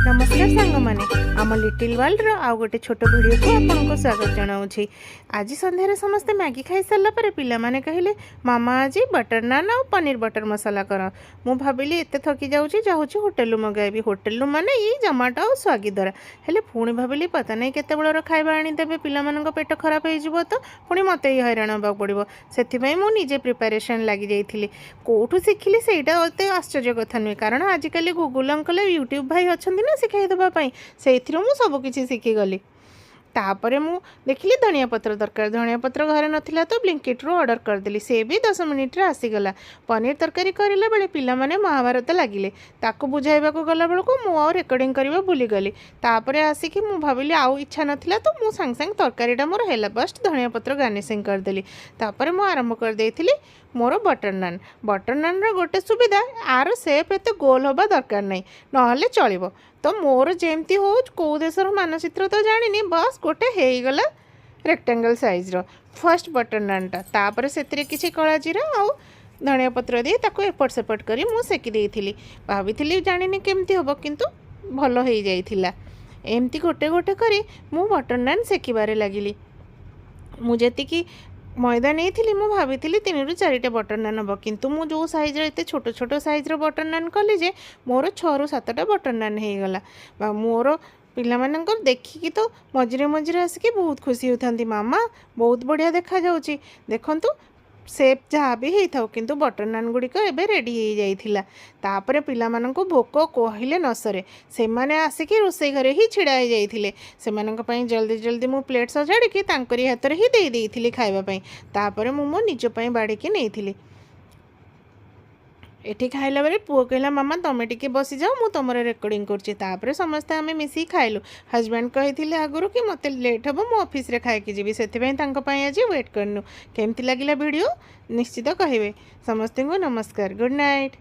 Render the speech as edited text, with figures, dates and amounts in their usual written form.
नमस्कार सांग मैंने आम लिटिल वर्ल्ड आउ गोटे छोट वीडियो को आपको स्वागत जनाऊँगी। आज संध्यारे समस्ते मैगी खाई सारा पर पिलामाने कहले मामा आज बटर नान आउ पनीर बटर मसाला कर। मु भाविली एत थकी जाऊँगी होटेल मगाइबी होटेल माने ये जोमाटो और स्विगी द्वारा हेले पुणी भाविली पता नहीं केते बेलर खाଇବା आनीदेवे पिलामानंक पेट खराब हो तो पुणी मत ही हैरान होगा पड़ो से मु निजे प्रिपेरेसन लगी जाइली कौटू शिखिली सेटा अत आश्चर्य कथा नुहे कारण आजिकल गूगल अंकल यूट्यूब भाई अच्छा ना शिखाई देवाई से सबकि शिखीगली। तापर मु देखिली धनिया पत्र दरकार धनिया पत्र घरे नथिला तो ब्लिंकिट रू ऑर्डर करदेली से भी 10 मिनिट रे आसीगला। पनीर तरकारी करला बेले पिला माने महाभारत लागिले ताको बुझाइबा को गला बेलको मु आ रेकर्डिंग करबा भूली गली। तापर आसिकी मु भाबिली आउ इच्छा नथिला तो मु संग संग तरकारीटा मोर हेला बस्ट धनिया पत्र गार्निशिंग करदेली। तापर मु आरंभ कर देइथिली मोर बटर नान रो गोटे सुविधा आर सेप एते गोल होबा दरकार नहीं नहले चलिबो। तो मोर जेमती हो कौ देशर मानचित्र तो जानी बस गोटे हो गला rectangle size row first butter नानटा तापर से किसी कला जीरा आउ धनिया पत्र दी ताको एपट सेपट करी मु सेकी देइथिली भाभी जानी केमती हम किंतु भल हो जाइथिला। एमती गोटे गोटे करी मु बटर नान सेकिबारे लागिली। मु जेतिकी मैदा नहीं थी मु भाभी 3 ରୁ 4टा बटर नान हम किंतु मु जो साइज एत छोट छोट साइज बटर नान कली जे मोर 6 ରୁ 7टा बटर नान हो गला। मोर पिलामानंकर देखिकी तो मझिरे मझिरे आसिकी बहुत खुशी होता मामा बहुत बढ़िया देखा जाउची देखंतु सेप जहाँ भी होता था किंतु बटर नान गुड़िक एबे रेडी हो जाइथिला। तापरे पिलामानंको भोक कहले न सरे से माने आसिकी रोसई घरे ही छिड़ा हो जाइथिले सेमानंक पई जल्दी जल्दी मु प्लेट सजाड़िकी तांकरी हाथ ही दे देइथिली खाइबा पई। तापरे मु मो निज पई बाड़ीकी नेइथिली। एठी खाइला बेले पुओ कहला मामा तमे टिके बसी जाओ मु तुम रेकर्डिंग करछि। तापरे समस्ते आमे मिसी खाइलु। हजबैंड कहिथिले आगुरु कि मते लेट हबो मु ऑफिस रे खाइ कि जीवी सेथिबे तांक पई आज वेट करनु। केमती लागिला वीडियो निश्चित कहिबे। समस्ते को नमस्कार गुड नाइट।